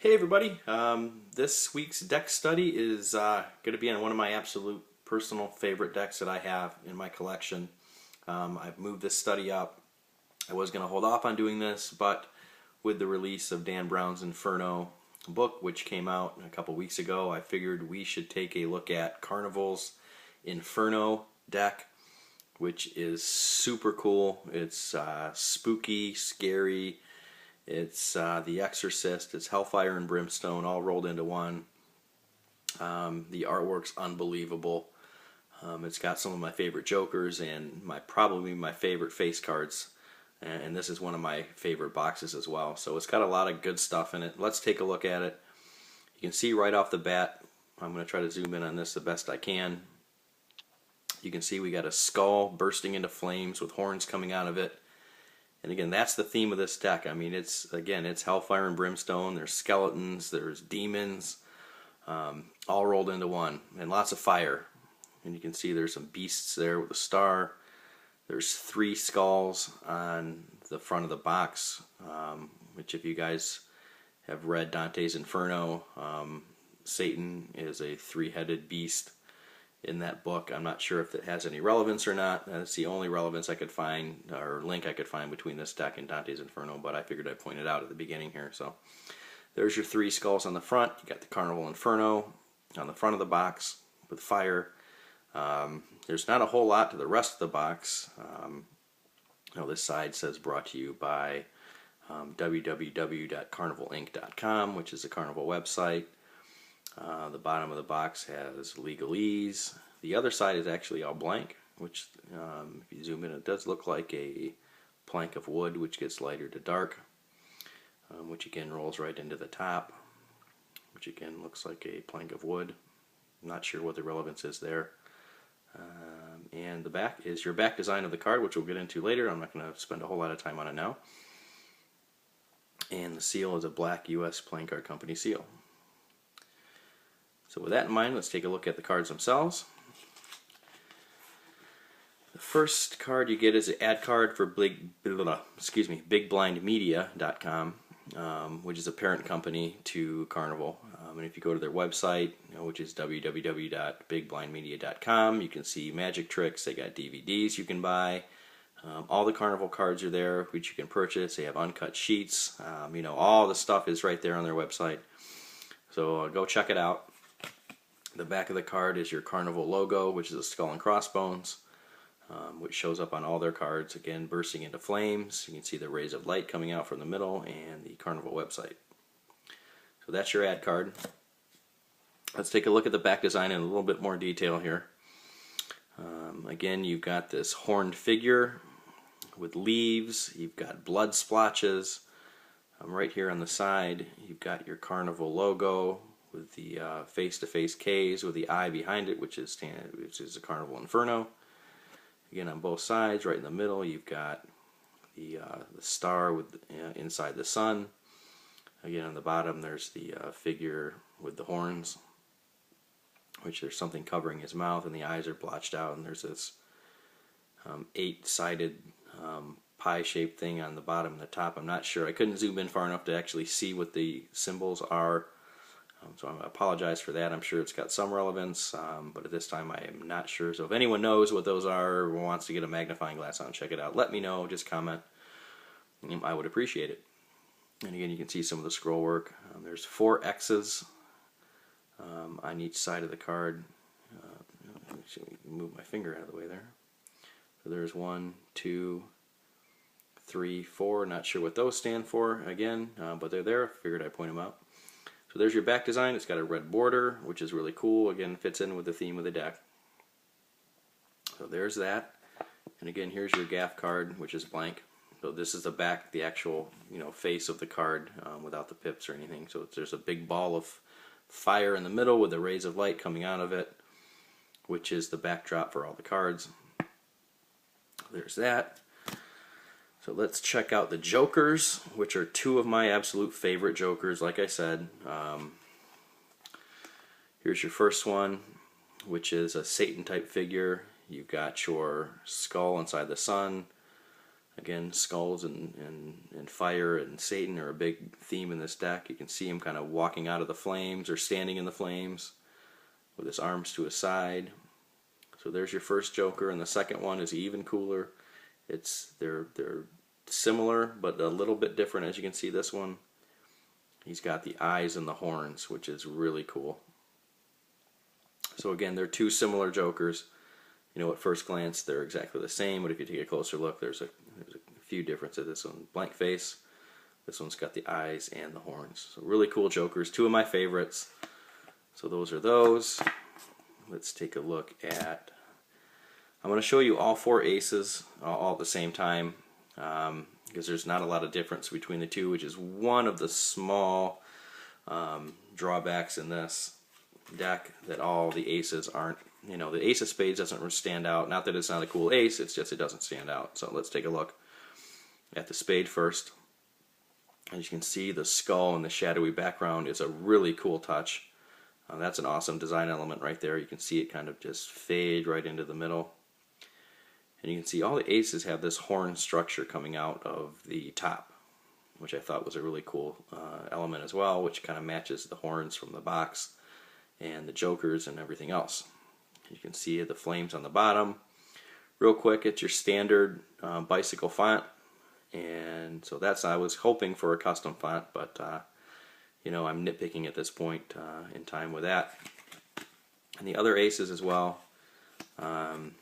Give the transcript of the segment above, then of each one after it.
Hey everybody, this week's deck study is going to be on one of my absolute personal favorite decks that I have in my collection. I've moved this study up. I was going to hold off on doing this, but with the release of Dan Brown's Inferno book, which came out a couple weeks ago, I figured we should take a look at Karnival's Inferno deck, which is super cool. It's spooky, scary. It's The Exorcist, it's Hellfire and Brimstone all rolled into one. The artwork's unbelievable. It's got some of my favorite Jokers and probably my favorite face cards. And this is one of my favorite boxes as well. So it's got a lot of good stuff in it. Let's take a look at it. You can see right off the bat, I'm going to try to zoom in on this the best I can. You can see we got a skull bursting into flames with horns coming out of it. And again, that's the theme of this deck. I mean, it's Hellfire and Brimstone. There's skeletons, there's demons, all rolled into one, and lots of fire. And you can see there's some beasts there with a star. There's 3 skulls on the front of the box, which if you guys have read Dante's Inferno, Satan is a 3-headed beast in that book. I'm not sure if it has any relevance or not. That's the only relevance I could find, or link I could find between this deck and Dante's Inferno, but I figured I'd point it out at the beginning here. So there's your 3 skulls on the front. You got the Karnival Inferno on the front of the box with fire. There's not a whole lot to the rest of the box. This side says brought to you by www.karnivalinc.com, which is a Karnival website. The bottom of the box has legalese. The other side is actually all blank, which if you zoom in, it does look like a plank of wood, which gets lighter to dark, which again rolls right into the top, which again looks like a plank of wood. I'm not sure what the relevance is there. And the back is your back design of the card, which we'll get into later. I'm not going to spend a whole lot of time on it now. And the seal is a black U.S. Playing Card Company seal. So with that in mind, let's take a look at the cards themselves. The first card you get is an ad card for BigBlindMedia.com, which is a parent company to Karnival. And if you go to their website, which is www.bigblindmedia.com, you can see magic tricks. They got DVDs you can buy. All the Karnival cards are there, which you can purchase. They have uncut sheets. All the stuff is right there on their website. So go check it out. The back of the card is your Karnival logo, which is a skull and crossbones, which shows up on all their cards, again bursting into flames. You can see the rays of light coming out from the middle and the Karnival website. So that's your ad card. Let's take a look at the back design in a little bit more detail here. Again, you've got this horned figure with leaves. You've got blood splotches. Right here on the side, you've got your Karnival logo with the face-to-face K's with the eye behind it, which is a Karnival Inferno. Again, on both sides, right in the middle, you've got the star with inside the sun. Again, on the bottom, there's the figure with the horns, which there's something covering his mouth, and the eyes are blotched out, and there's this 8-sided pie-shaped thing on the bottom and the top. I'm not sure. I couldn't zoom in far enough to actually see what the symbols are. So I apologize for that. I'm sure it's got some relevance, but at this time I am not sure. So if anyone knows what those are or wants to get a magnifying glass on, check it out. Let me know. Just comment. I would appreciate it. And again, you can see some of the scroll work. There's 4 X's on each side of the card. Actually, move my finger out of the way there. So there's 1, 2, 3, 4. Not sure what those stand for again, but they're there. Figured I'd point them out. So there's your back design. It's got a red border, which is really cool. Again, fits in with the theme of the deck. So there's that. And again, here's your gaff card, which is blank. So this is the back, the actual face of the card without the pips or anything. So there's a big ball of fire in the middle with the rays of light coming out of it, which is the backdrop for all the cards. There's that. So let's check out the Jokers, which are 2 of my absolute favorite Jokers, like I said. Here's your first one, which is a Satan-type figure. You've got your skull inside the sun. Again, skulls and fire and Satan are a big theme in this deck. You can see him kind of walking out of the flames or standing in the flames with his arms to his side. So there's your first Joker, and the second one is even cooler. They're similar but a little bit different. As you can see, this one, he's got the eyes and the horns, which is really cool. So again, they're two similar Jokers. You know, at first glance they're exactly the same, but if you take a closer look, there's a few differences. This one, blank face. This one's got the eyes and the horns. So really cool Jokers, two of my favorites. So those are those. Let's take a look at, I'm going to show you all four aces all at the same time, because there's not a lot of difference between the two, which is one of the small drawbacks in this deck, that all the aces aren't, you know, the ace of spades doesn't stand out. Not that it's not a cool ace, it's just it doesn't stand out. So let's take a look at the spade first. As you can see, the skull and the shadowy background is a really cool touch. That's an awesome design element right there. You can see it kind of just fade right into the middle. And you can see all the aces have this horn structure coming out of the top, which I thought was a really cool element as well, which kind of matches the horns from the box and the Jokers and everything else. You can see the flames on the bottom. Real quick, it's your standard bicycle font, and so I was hoping for a custom font, but you know, I'm nitpicking at this point in time with that. And the other aces as well, you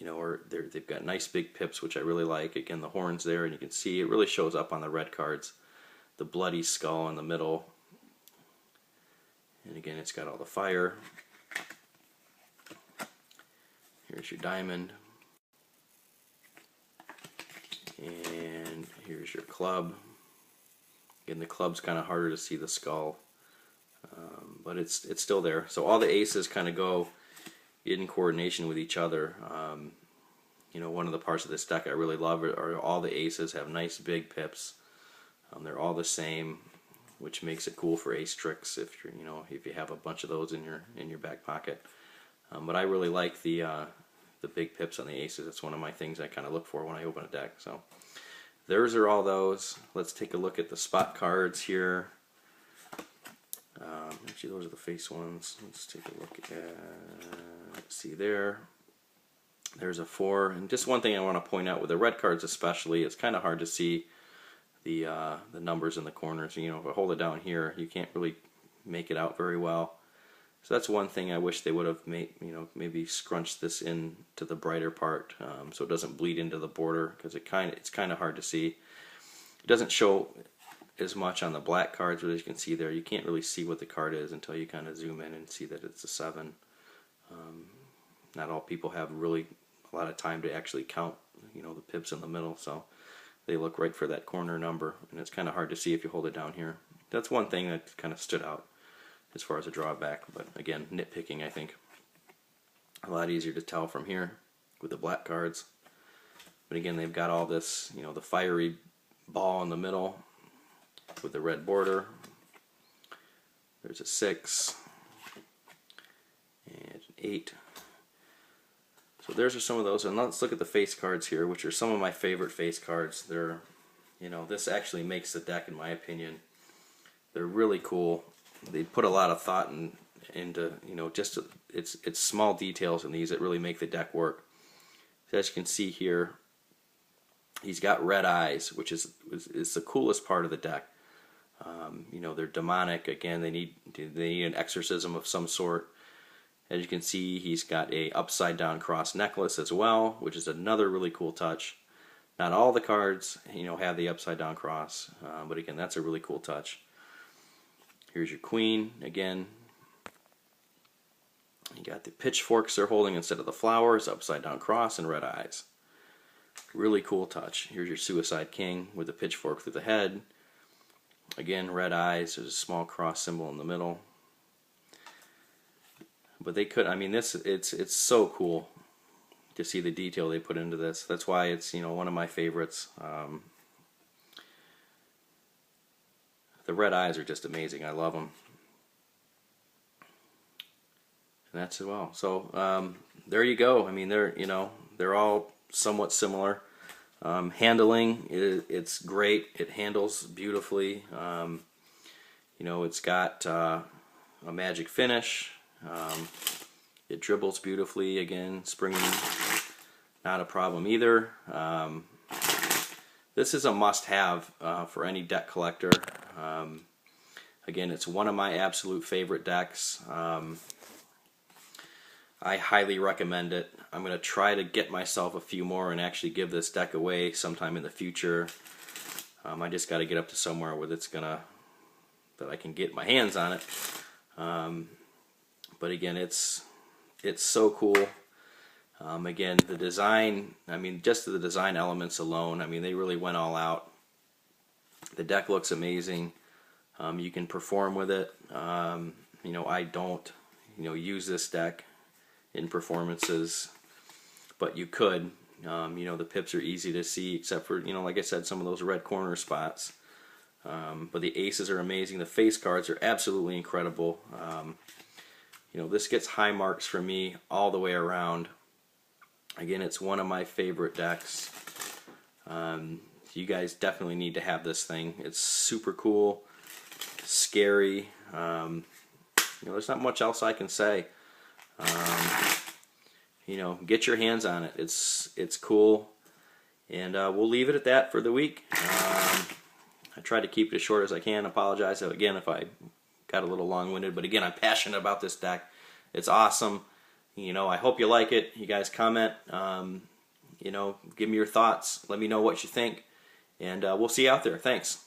know, they've got nice big pips, which I really like. Again, the horns there, and you can see it really shows up on the red cards. The bloody skull in the middle, and again, it's got all the fire. Here's your diamond, and here's your club. Again, the club's kind of harder to see the skull, but it's still there. So all the aces kind of go in coordination with each other. You know, one of the parts of this deck I really love are all the aces have nice big pips. They're all the same, which makes it cool for ace tricks if you're, you know, if you have a bunch of those in your back pocket. But I really like the big pips on the aces. It's one of my things I kind of look for when I open a deck. So theirs are all those. Let's take a look at the spot cards here. Actually, those are the face ones. Let's take a look at, see there. There's a 4. And just one thing I want to point out with the red cards especially, it's kind of hard to see the numbers in the corners. You know, if I hold it down here, you can't really make it out very well. So that's one thing I wish they would have made, you know, maybe scrunched this in to the brighter part, so it doesn't bleed into the border, because it's kind of hard to see. It doesn't show as much on the black cards, but as you can see there, you can't really see what the card is until you kind of zoom in and see that it's a 7. Not all people have really a lot of time to actually count, you know, the pips in the middle, so they look right for that corner number, and it's kind of hard to see if you hold it down here. That's one thing that kind of stood out as far as a drawback, but again, nitpicking, I think. A lot easier to tell from here with the black cards. But again, they've got all this, you know, the fiery ball in the middle with the red border. There's a 6 and an 8. So there's some of those, and let's look at the face cards here, which are some of my favorite face cards. They're, you know, this actually makes the deck, in my opinion. They're really cool. They put a lot of thought into, you know, just it's small details in these that really make the deck work. So as you can see here, he's got red eyes, which is the coolest part of the deck. You know, they're demonic. Again, they need an exorcism of some sort. As you can see, he's got a upside down cross necklace as well, which is another really cool touch. Not all the cards, you know, have the upside down cross, but again, that's a really cool touch. Here's your queen again. You got the pitchforks they're holding instead of the flowers, upside down cross, and red eyes. Really cool touch. Here's your suicide king with the pitchfork through the head. Again, red eyes. There's a small cross symbol in the middle. But they could, I mean, it's so cool to see the detail they put into this. That's why it's, you know, one of my favorites. The red eyes are just amazing. I love them. And that's well. So there you go. I mean, they're all somewhat similar. Handling, it's great. It handles beautifully. It's got a magic finish. It dribbles beautifully. Again, springing, not a problem either. This is a must-have for any deck collector. Again, it's one of my absolute favorite decks. I highly recommend it. I'm going to try to get myself a few more and actually give this deck away sometime in the future. I just got to get up to somewhere where that I can get my hands on it. But again, it's so cool. Again, the design, I mean, just the design elements alone, I mean, they really went all out. The deck looks amazing. You can perform with it. I don't, use this deck in performances, but you could. The pips are easy to see, except for, like I said, some of those red corner spots. But the aces are amazing. The face cards are absolutely incredible. This gets high marks for me all the way around. Again, it's one of my favorite decks. You guys definitely need to have this thing. It's super cool, scary. There's not much else I can say. Get your hands on it. It's cool, and we'll leave it at that for the week. I tried to keep it as short as I can. Apologize again if I got a little long-winded, but again, I'm passionate about this deck. It's awesome. I hope you like it. You guys comment. Give me your thoughts. Let me know what you think, and we'll see you out there. Thanks.